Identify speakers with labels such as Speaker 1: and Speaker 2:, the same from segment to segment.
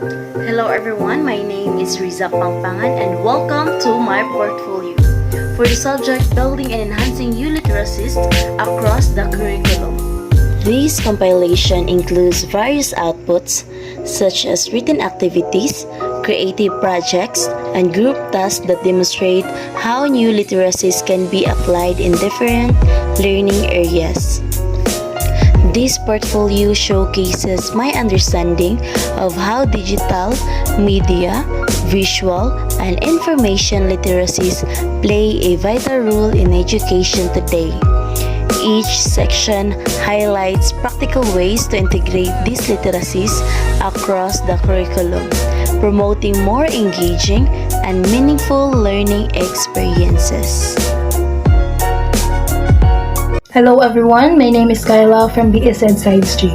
Speaker 1: Hello everyone, my name is Riza Pangpangan and welcome to my portfolio for the subject Building and Enhancing U-Literacies across the curriculum. This compilation includes various outputs such as written activities, creative projects, and group tasks that demonstrate how new literacies can be applied in different learning areas. This portfolio showcases my understanding of how digital, media, visual, and information literacies play a vital role in education today. Each section highlights practical ways to integrate these literacies across the curriculum, promoting more engaging and meaningful learning experiences.
Speaker 2: Hello everyone, my name is Kyla from BSN Science 3.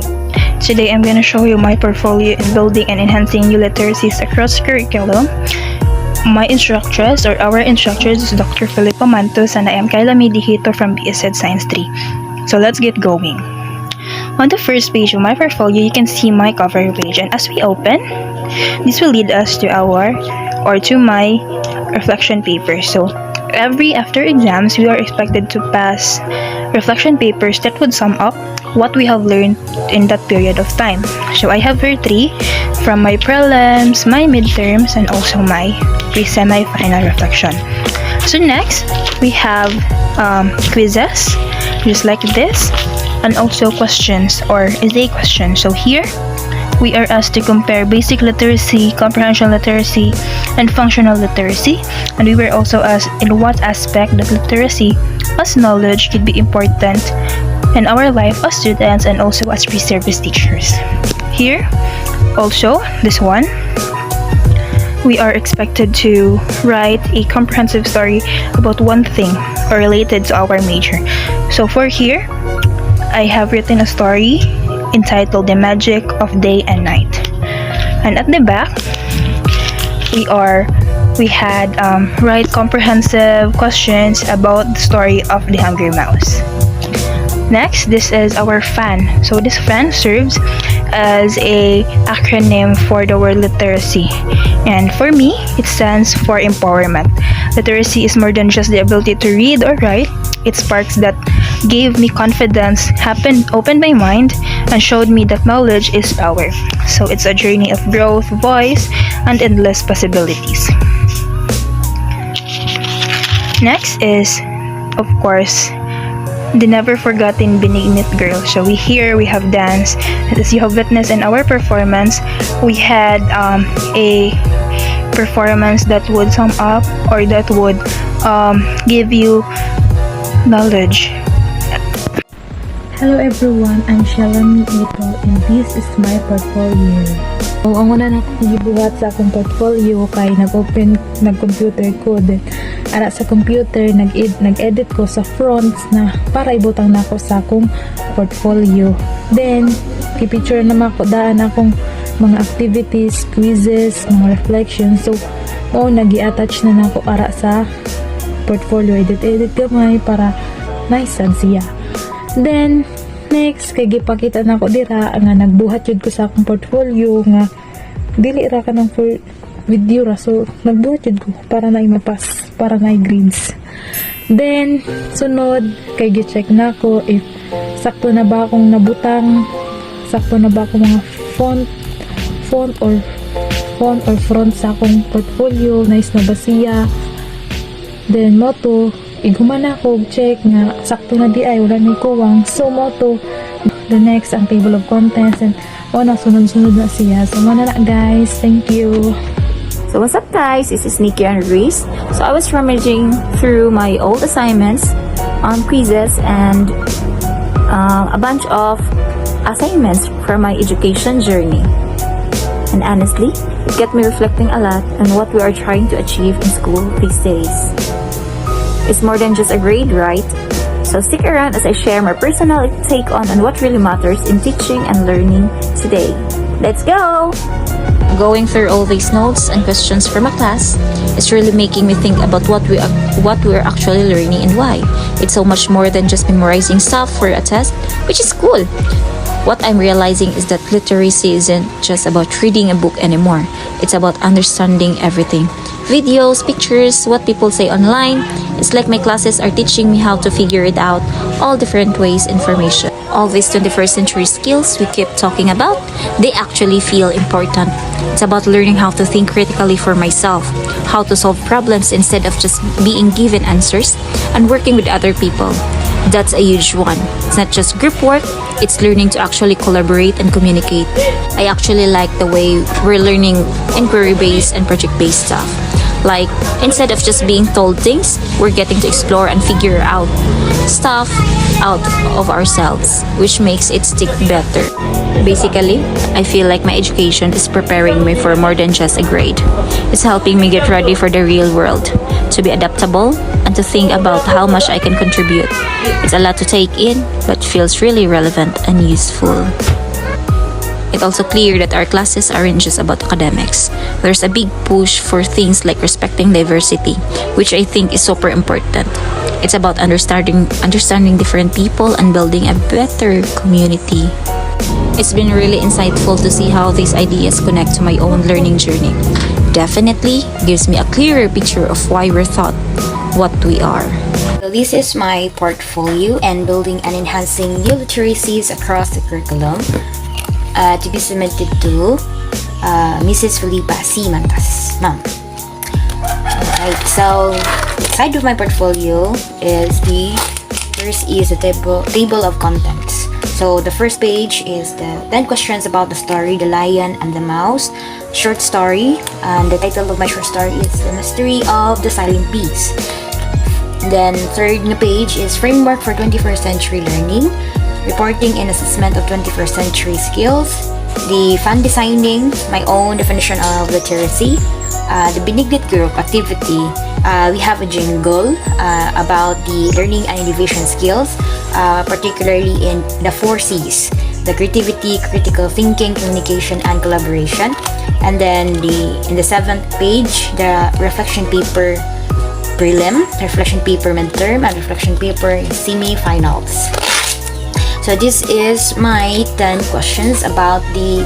Speaker 3: Today I'm going to show you my portfolio in building and enhancing new literacies across curriculum. My instructors or our instructors is Dr. Felipa Mantos and I am Kyla Medihito from BSN Science 3. So let's get going. On the first page of my portfolio, you can see my cover page, and as we open, this will lead us to my reflection paper. So after exams, we are expected to pass reflection papers that would sum up what we have learned in that period of time. So I have here 3 from my prelims, my midterms, and also my pre-semi-final reflection. So next, we have quizzes, just like this, and also questions or essay questions. So here, we are asked to compare basic literacy, comprehension literacy, and functional literacy. And we were also asked in what aspect that literacy as knowledge could be important in our life as students and also as pre-service teachers. Here, also, this one, we are expected to write a comprehensive story about one thing or related to our major. So for here, I have written a story entitled The Magic of Day and Night. And at the back, we had write comprehensive questions about the story of the Hungry Mouse. Next, this is our FAN. So this FAN serves as a acronym for the word literacy. And for me, it stands for empowerment. Literacy is more than just the ability to read or write. It sparks that gave me confidence, opened my mind, and showed me that knowledge is power. So it's a journey of growth, voice, and endless possibilities. Next is, of course, the never forgotten Benignit Girl. So we have dance. As you have witnessed in our performance, we had a performance that would sum up or that would give you knowledge.
Speaker 2: Hello everyone, I'm Shalami Ito and this is my portfolio. So, ang una na gibuhat sa akong portfolio kay nag-computer ko. Then, ara sa computer, nag-edit ko sa fronts na para ibutang na ako sa akong portfolio. Then, kipicture naman ako, daan akong mga activities, quizzes, mga reflections. So, nag-i-attach na ako ara sa portfolio. Edit gamay para nice and siya. Then, next, kay gipakita na ko dira nga nagbuhat yun ko sa akong portfolio nga dili ra ka ng video ra. So, nagbuhat yun ko para na mapas, para na grades. Then, sunod, kay gi-check na ko if sakto na ba akong nabutang, sakto na ba akong mga font or front sa akong portfolio, nice na ba siya. Then, motto, iguman na ako, check nga, sakto na di ay, wala may kuwang. So, motto, the next, ang table of contents, and sunod-sunod na siya. So, muna na guys, thank you.
Speaker 4: So what's up guys, this is Nikki and Reese. So I was rummaging through my old assignments, quizzes, and a bunch of assignments from my education journey. And honestly, it got me reflecting a lot on what we are trying to achieve in school these days. It's more than just a grade, right? So stick around as I share my personal take on what really matters in teaching and learning today. Let's go!
Speaker 5: Going through all these notes and questions from a class is really making me think about what we are actually learning and why. It's so much more than just memorizing stuff for a test, which is cool. What I'm realizing is that literacy isn't just about reading a book anymore. It's about understanding everything. Videos, pictures, what people say online. It's like my classes are teaching me how to figure it out, all different ways, information. All these 21st century skills we keep talking about, they actually feel important. It's about learning how to think critically for myself, how to solve problems instead of just being given answers, and working with other people. That's a huge one. It's not just group work, it's learning to actually collaborate and communicate. I actually like the way we're learning inquiry-based and project-based stuff. Like, instead of just being told things, we're getting to explore and figure out stuff out of ourselves, which makes it stick better. Basically, I feel like my education is preparing me for more than just a grade. It's helping me get ready for the real world, to be adaptable, and to think about how much I can contribute. It's a lot to take in, but feels really relevant and useful. It's also clear that our classes aren't just about academics. There's a big push for things like respecting diversity, which I think is super important. It's about understanding different people and building a better community. It's been really insightful to see how these ideas connect to my own learning journey. Definitely gives me a clearer picture of why we're taught what we are.
Speaker 6: So this is my portfolio and building and enhancing new literacies across the curriculum. To be submitted to Mrs. Felipa C. Mantas, ma'am. Alright, so the side of my portfolio is first is a table of contents. So the first page is the 10 questions about the story, The Lion and the Mouse, short story, and the title of my short story is The Mystery of the Silent Bees. Then third na page is Framework for 21st Century Learning, Reporting and Assessment of 21st Century Skills, the Fun Designing, my own definition of literacy, the Benignit Group activity. We have a jingle about the learning and innovation skills, particularly in the 4 C's, the creativity, critical thinking, communication, and collaboration. And then in the 7th page, the reflection paper prelim, reflection paper midterm, and reflection paper semi-finals. So this is my 10 questions about the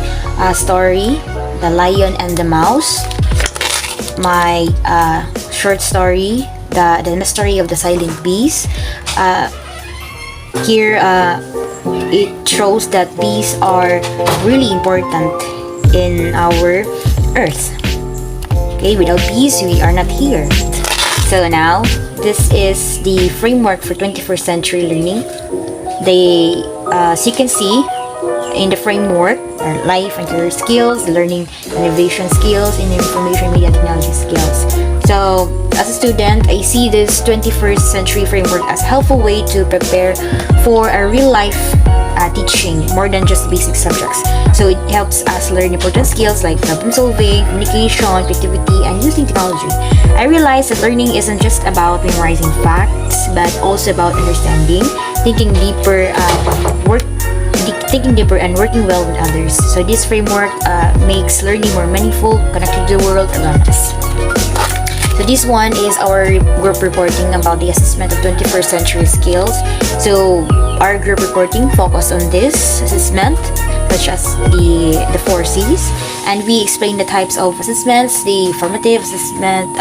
Speaker 6: story, The Lion and the Mouse, my short story, the Mystery of the Silent Bees. Here it shows that bees are really important in our earth. Okay, without bees we are not here. So now this is the framework for 21st century learning. They, as you can see, in the framework are life and career skills, learning and innovation skills, and information media technology skills. So, as a student, I see this 21st century framework as a helpful way to prepare for a real life teaching more than just basic subjects. So it helps us learn important skills like problem solving, communication, creativity, and using technology. I realized that learning isn't just about memorizing facts, but also about understanding, thinking deeper, and working well with others. So this framework makes learning more meaningful, connected to the world around us. So this one is our group reporting about the assessment of 21st century skills. So our group reporting focused on this assessment, such as the 4 C's, and we explain the types of assessments, the formative assessment,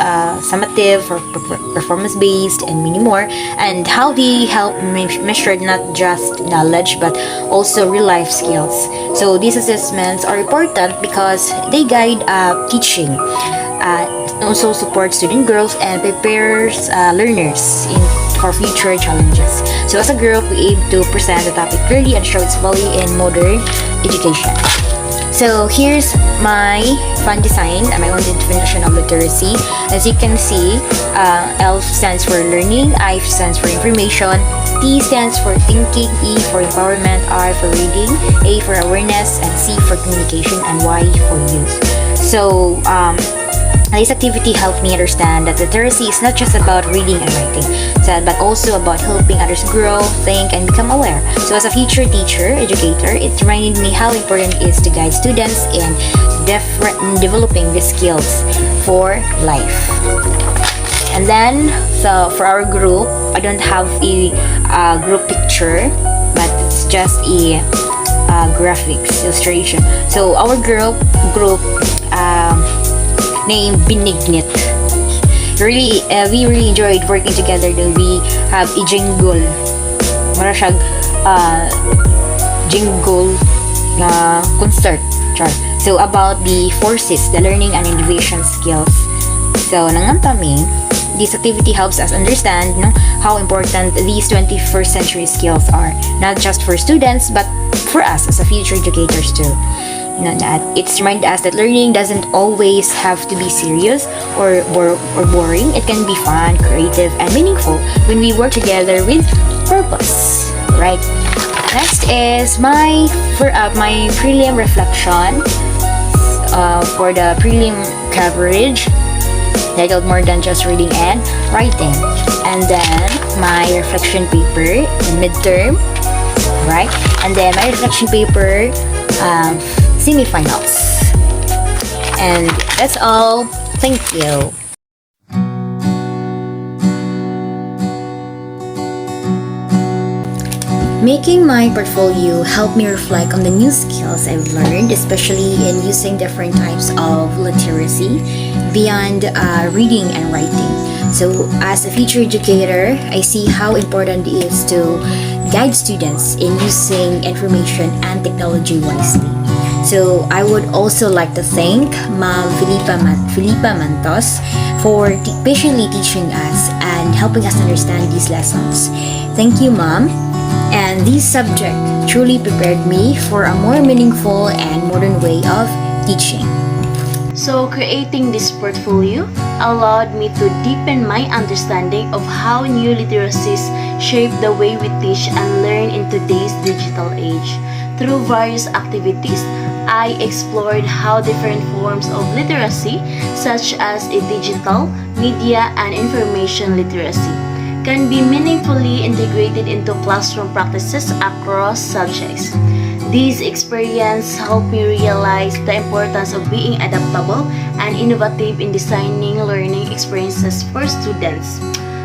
Speaker 6: summative, or performance-based, and many more, and how they help measure not just knowledge but also real-life skills. So these assessments are important because they guide teaching, also support student growth and prepares learners for future challenges. So as a group, we aim to present the topic clearly and show its value in modern education. So here's my fun design and my own definition of literacy. As you can see, L stands for learning, I stands for information, T stands for thinking, E for empowerment, R for reading, A for awareness, and C for communication, and Y for youth. So this activity helped me understand that literacy is not just about reading and writing, but also about helping others grow, think, and become aware. So as a future teacher, educator, it reminded me how important it is to guide students in developing the skills for life. And then, so for our group, I don't have a group picture, but it's just a graphics, illustration. So our group named Binignit. Really, we really enjoyed working together. Then we have a jingle. Mara siyag jingle na concert. Char. So about the forces, the learning and innovation skills. So nangamtami, this activity helps us understand how important these 21st century skills are, not just for students but for us as a future educators too. That it's remind us that learning doesn't always have to be serious or boring. It can be fun, creative, and meaningful when we work together with purpose. Right. Next is my prelim reflection for the prelim coverage, titled More Than Just Reading and Writing, and then my reflection paper in midterm, right? And then my reflection paper semifinals. And that's all. Thank you. Making my portfolio helped me reflect on the new skills I've learned, especially in using different types of literacy beyond reading and writing. So, as a future educator, I see how important it is to guide students in using information and technology wisely. So, I would also like to thank Ma'am Felipa Mantos for patiently teaching us and helping us understand these lessons. Thank you, Ma'am. And this subject truly prepared me for a more meaningful and modern way of teaching.
Speaker 1: So, creating this portfolio allowed me to deepen my understanding of how new literacies shape the way we teach and learn in today's digital age. Through various activities, I explored how different forms of literacy, such as a digital, media, and information literacy, can be meaningfully integrated into classroom practices across subjects. This experience helped me realize the importance of being adaptable and innovative in designing learning experiences for students.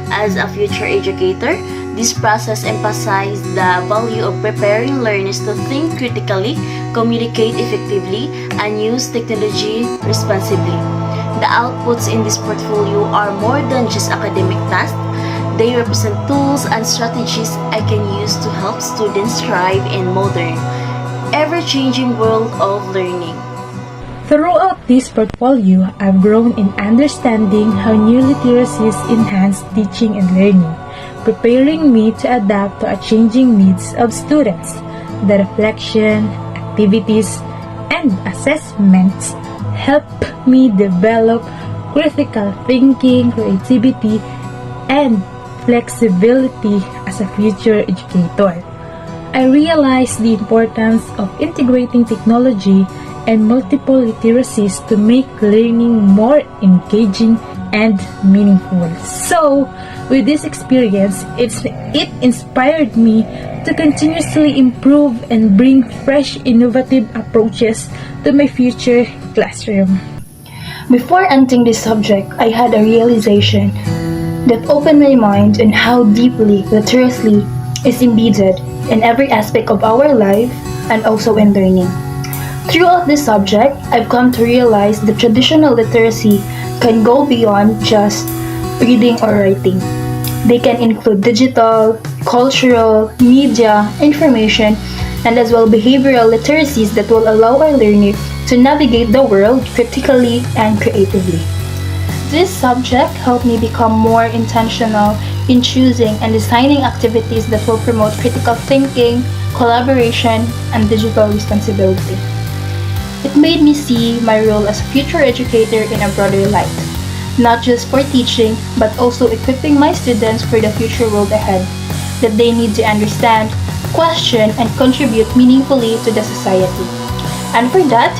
Speaker 1: As a future educator, this process emphasized the value of preparing learners to think critically, communicate effectively, and use technology responsibly. The outputs in this portfolio are more than just academic tasks. They represent tools and strategies I can use to help students thrive in modern, ever-changing world of learning.
Speaker 2: Throughout this portfolio, I've grown in understanding how new literacies enhance teaching and learning, preparing me to adapt to a changing needs of students. The reflection, activities, and assessments help me develop critical thinking, creativity, and flexibility as a future educator. I realized the importance of integrating technology and multiple literacies to make learning more engaging and meaningful. So, with this experience, it inspired me to continuously improve and bring fresh, innovative approaches to my future classroom.
Speaker 3: Before entering this subject, I had a realization that opened my mind on how deeply literacy is embedded in every aspect of our life and also in learning. Throughout this subject, I've come to realize that traditional literacy can go beyond just reading or writing. They can include digital, cultural, media, information, and as well behavioral literacies that will allow our learner to navigate the world critically and creatively. This subject helped me become more intentional in choosing and designing activities that will promote critical thinking, collaboration, and digital responsibility. It made me see my role as a future educator in a broader light, not just for teaching, but also equipping my students for the future world ahead, that they need to understand, question, and contribute meaningfully to the society. And for that,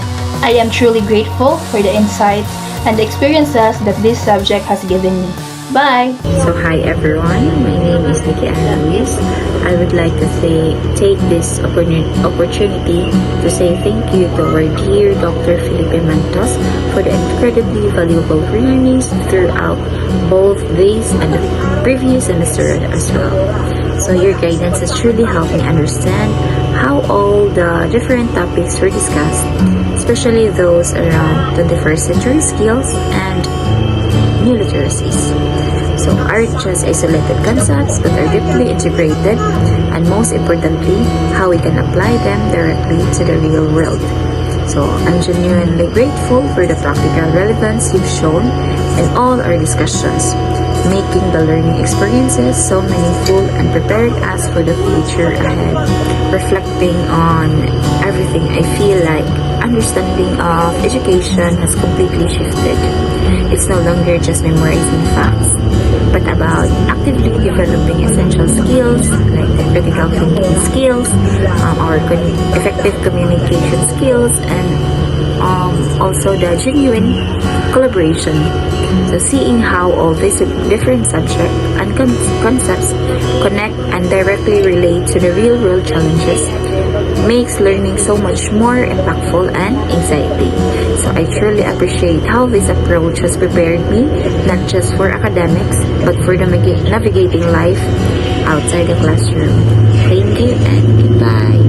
Speaker 3: I am truly grateful for the insights and the experiences that this subject has given me. Bye!
Speaker 7: So hi everyone, my name is Nikki Anna Luis. I would like to take this opportunity to say thank you to our dear Dr. Felipe Mantos for the incredibly valuable learnings throughout both this and the previous semester as well. So your guidance has truly helped me understand how how all the different topics were discussed, especially those around 21st century skills and new literacies. So aren't just isolated concepts but are deeply integrated, and most importantly, how we can apply them directly to the real world. So I'm genuinely grateful for the practical relevance you've shown in all our discussions, making the learning experiences so meaningful and preparing us for the future ahead. Reflecting on everything, I feel like understanding of education has completely shifted. It's no longer just memorizing facts, but about actively developing essential skills like the critical thinking skills, our effective communication skills, and also the genuine collaboration. So seeing how all these different subjects and concepts connect and directly relate to the real world challenges makes learning so much more impactful and exciting. So I truly appreciate how this approach has prepared me not just for academics but for the navigating life outside the classroom. Thank you and goodbye.